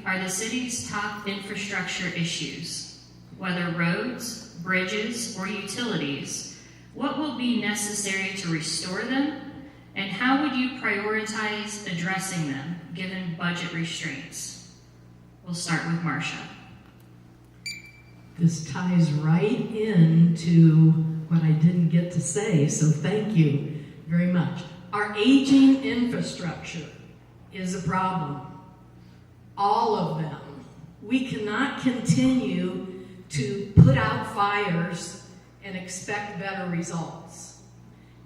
are the city's top infrastructure issues? Whether roads, bridges, or utilities, what will be necessary to restore them? And how would you prioritize addressing them, given budget restraints? We'll start with Marcia. This ties right into what I didn't get to say, so thank you very much. Our aging infrastructure is a problem. All of them. We cannot continue to put out fires and expect better results.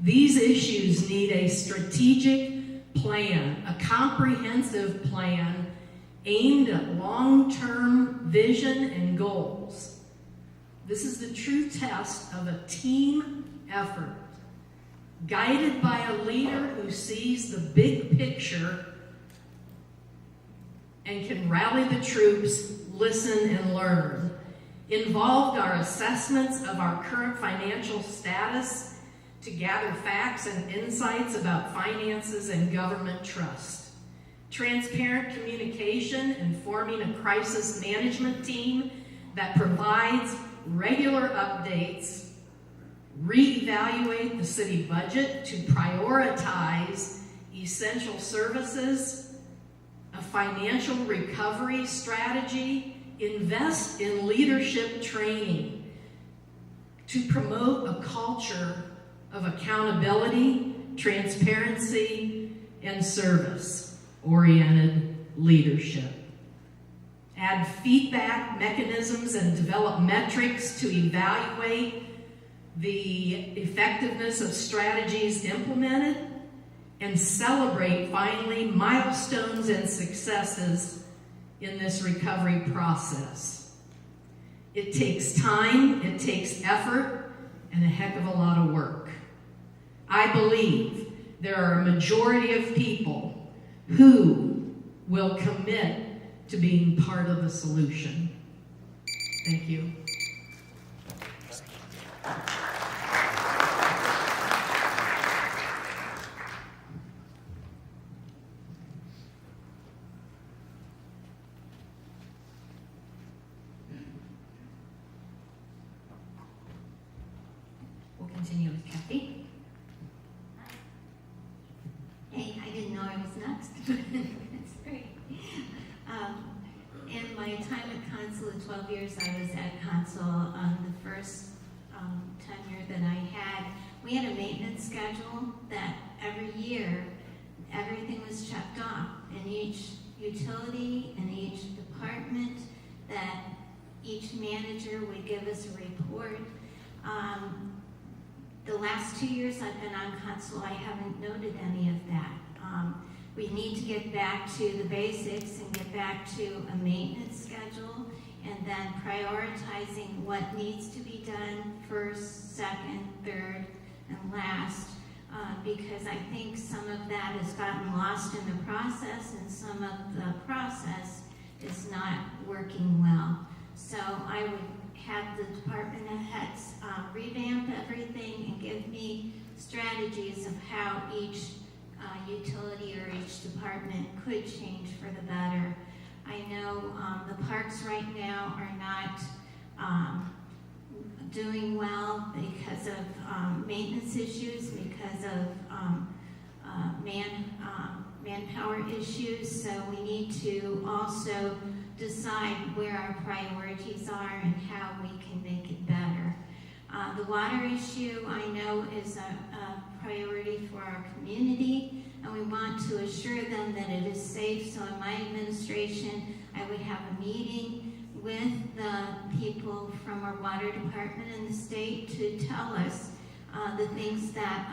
These issues need a strategic plan, a comprehensive plan aimed at long-term vision and goals. This is the true test of a team effort, guided by a leader who sees the big picture and can rally the troops, listen and learn. Involved are assessments of our current financial status to gather facts and insights about finances and government trust. Transparent communication and forming a crisis management team that provides regular updates, reevaluate the city budget to prioritize essential services, a financial recovery strategy, invest in leadership training to promote a culture of accountability, transparency, and service-oriented leadership. Add feedback mechanisms and develop metrics to evaluate the effectiveness of strategies implemented, and celebrate, finally, milestones and successes in this recovery process. It takes time, it takes effort, and a heck of a lot of work. I believe there are a majority of people who will commit to being part of the solution. Thank you. We'll continue with Kathy. Hey, I didn't know I was next. That's great. In my time at Council, the 12 years I was at Council, the first tenure that I had, we had a maintenance schedule that every year, everything was checked off in each utility, in each department, that each manager would give us a report. The last 2 years I've been on Council, I haven't noted any of that. We need to get back to the basics and get back to a maintenance schedule, and then prioritizing what needs to be done first, second, third, and last, because I think some of that has gotten lost in the process, and some of the process is not working well. So I would have the department heads revamp everything and give me strategies of how each utility or each department could change for the better. I know the parks right now are not doing well because of maintenance issues, because of manpower issues, so we need to also decide where our priorities are and how we can make it better. The water issue, I know, is a priority for our community, and we want to assure them that it is safe. So in my administration, I would have a meeting with the people from our water department in the state to tell us the things that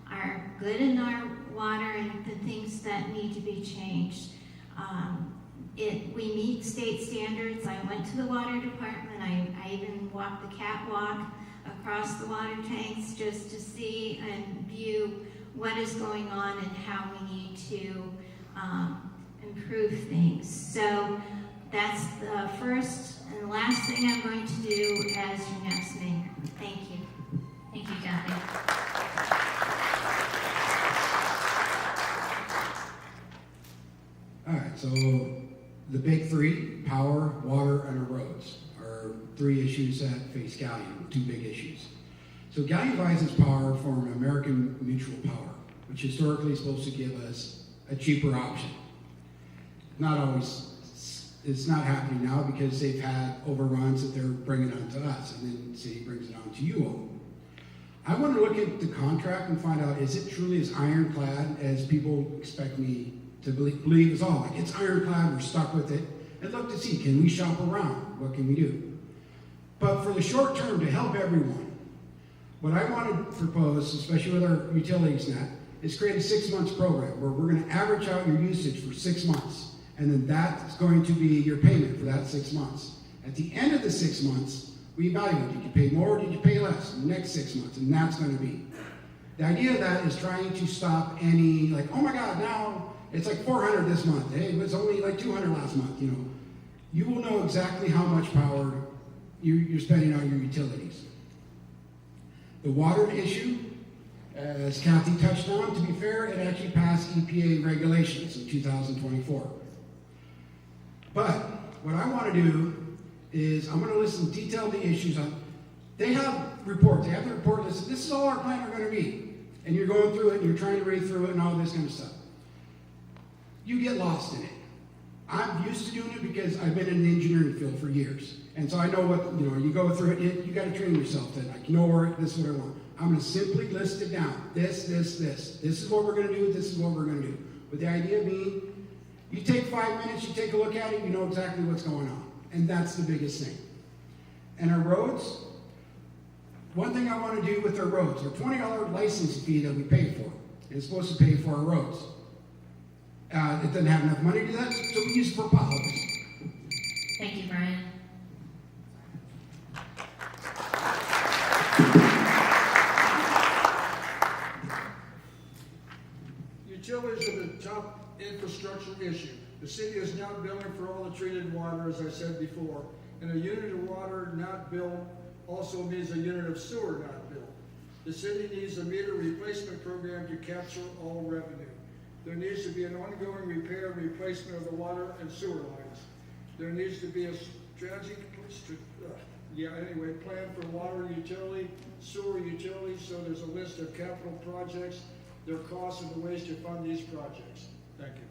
are good in our water and the things that need to be changed. We meet state standards. I went to the water department. I even walked the catwalk across the water tanks just to see and view what is going on and how we need to improve things. So that's the first and last thing I'm going to do as your next mayor. Thank you. Thank you, Kathy. All right, so The big three, power, water, and our roads, are three issues that face Galion, two big issues. So Galion buys its power from American Mutual Power, which historically is supposed to give us a cheaper option. Not always, it's not happening now because they've had overruns that they're bringing on to us, and then the city brings it on to you all. I want to look at the contract and find out, is it truly as ironclad as people expect me to believe it's all? Like, it's ironclad, we're stuck with it, and look to see, can we shop around? What can we do? But for the short term, to help everyone, what I want to propose, especially with our utilities net, is create a 6 months program where we're going to average out your usage for 6 months. And then that's going to be your payment for that 6 months. At the end of the 6 months, we evaluate, did you pay more, did you pay less in the next 6 months? And that's going to be. The idea of that is trying to stop any, like, oh my God, now it's like 400 this month. Hey, it was only like 200 last month, you know. You will know exactly how much power you're spending on your utilities. The water issue, as Kathy touched on, to be fair, it actually passed EPA regulations in 2024. But what I want to do is I'm going to listen detail the issues on. They have reports. They have the report that says this is all our plan are going to be, and you're going through it and you're trying to read through it and all this kind of stuff. You get lost in it. I'm used to doing it because I've been in the engineering field for years. And so I know what, you know, you go through it, you got to train yourself to, like, know where, this is what I want. I'm going to simply list it down. This. This is what we're going to do. This is what we're going to do. With the idea being, you take 5 minutes, you take a look at it, you know exactly what's going on. And that's the biggest thing. And our roads, one thing I want to do with our roads, our $20 license fee that we pay for, is supposed to pay for our roads. It doesn't have enough money to do that, so we use it for potholes. Thank you, Brian. Utilities are the top infrastructure issue. The city is not billing for all the treated water, as I said before, and a unit of water not billed also means a unit of sewer not billed. The city needs a meter replacement program to capture all revenue. There needs to be an ongoing repair and replacement of the water and sewer lines. There needs to be a strategic plan for water utility, sewer utilities, so there's a list of capital projects, their costs, and the ways to fund these projects. Thank you.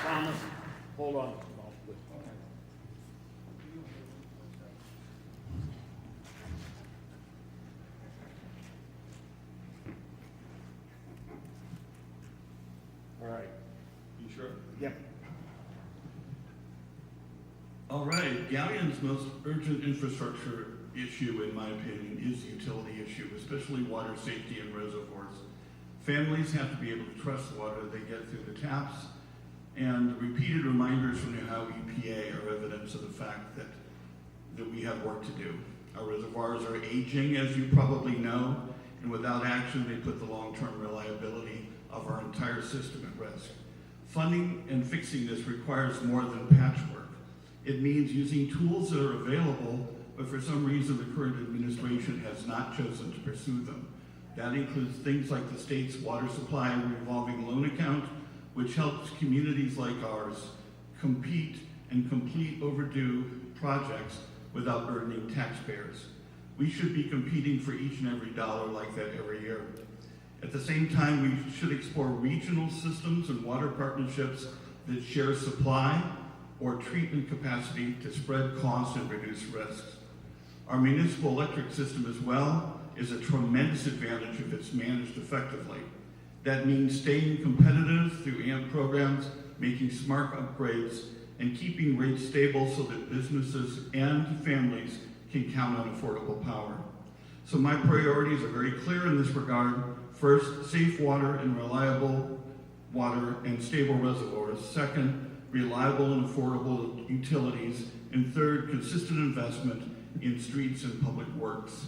Thomas, hold on. All right. You sure? Yep. All right. Galion's most urgent infrastructure issue, in my opinion, is the utility issue, especially water safety and reservoirs. Families have to be able to trust the water they get through the taps, and repeated reminders from the Ohio EPA are evidence of the fact that we have work to do. Our reservoirs are aging, as you probably know, and without action, they put the long-term reliability of our entire system at risk. Funding and fixing this requires more than patchwork. It means using tools that are available, but for some reason the current administration has not chosen to pursue them. That includes things like the state's water supply revolving loan account, which helps communities like ours compete and complete overdue projects without burdening taxpayers. We should be competing for each and every dollar like that every year. At the same time, we should explore regional systems and water partnerships that share supply or treatment capacity to spread costs and reduce risks. Our municipal electric system as well is a tremendous advantage if it's managed effectively. That means staying competitive through AMP programs, making smart upgrades, and keeping rates stable so that businesses and families can count on affordable power. So my priorities are very clear in this regard. First, safe water and reliable water and stable reservoirs. Second, reliable and affordable utilities. And third, consistent investment in streets and public works.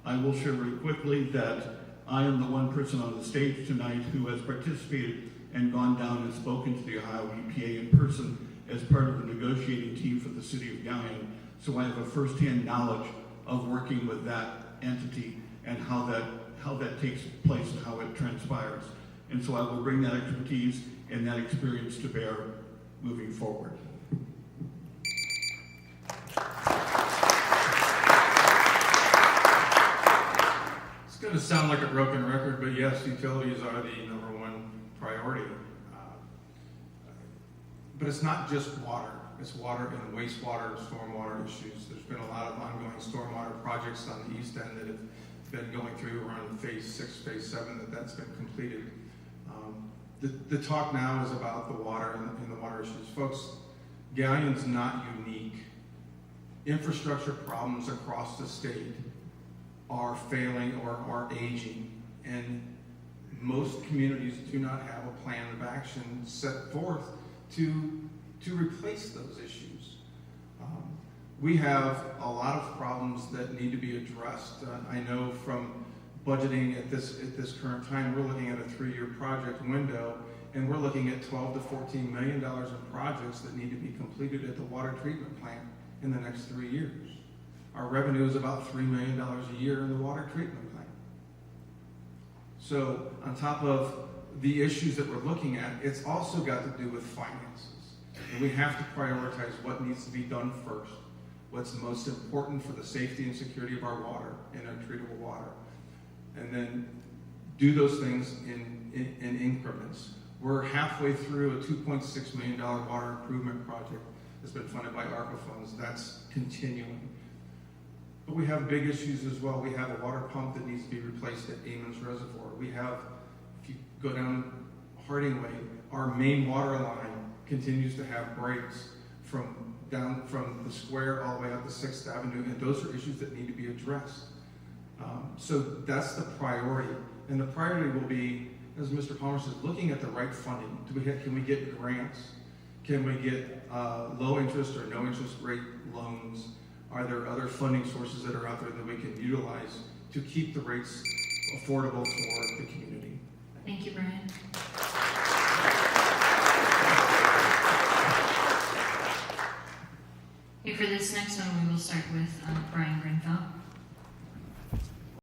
I will share very quickly that I am the one person on the stage tonight who has participated and gone down and spoken to the Ohio EPA in person as part of the negotiating team for the city of Galion. So I have a firsthand knowledge of working with that entity and how that takes place and how it transpires. And so I will bring that expertise and that experience to bear moving forward. It's going to sound like a broken record, but yes, utilities are the number one priority. But it's not just water. It's water and wastewater, stormwater issues. There's been a lot of ongoing stormwater projects on the east end that have been going through. We're on phase 6, phase 7, that's been completed. The talk now is about the water and the water issues. Folks, Galion's not unique. Infrastructure problems across the state are failing or are aging, and most communities do not have a plan of action set forth to replace those issues. We have a lot of problems that need to be addressed. I know from budgeting at this current time, we're looking at a 3-year project window, and we're looking at $12 to $14 million in projects that need to be completed at the water treatment plant in the next 3 years. Our revenue is about $3 million a year in the water treatment plant. So on top of the issues that we're looking at, it's also got to do with finances. And we have to prioritize what needs to be done first, what's most important for the safety and security of our water and our treatable water, and then do those things in increments. We're halfway through a $2.6 million water improvement project that's been funded by ARPA funds. That's continuing. But we have big issues as well. We have a water pump that needs to be replaced at Amon's Reservoir. We have, if you go down Harding Way, our main water line continues to have breaks from the square all the way up to 6th Avenue, and those are issues that need to be addressed. So that's the priority. And the priority will be, as Mr. Palmer says, looking at the right funding. Can we get grants? Can we get low interest or no interest rate loans? Are there other funding sources that are out there that we can utilize to keep the rates affordable for the community? Thank you, Brian. Okay, for this next one, we will start with Brian Grenfell.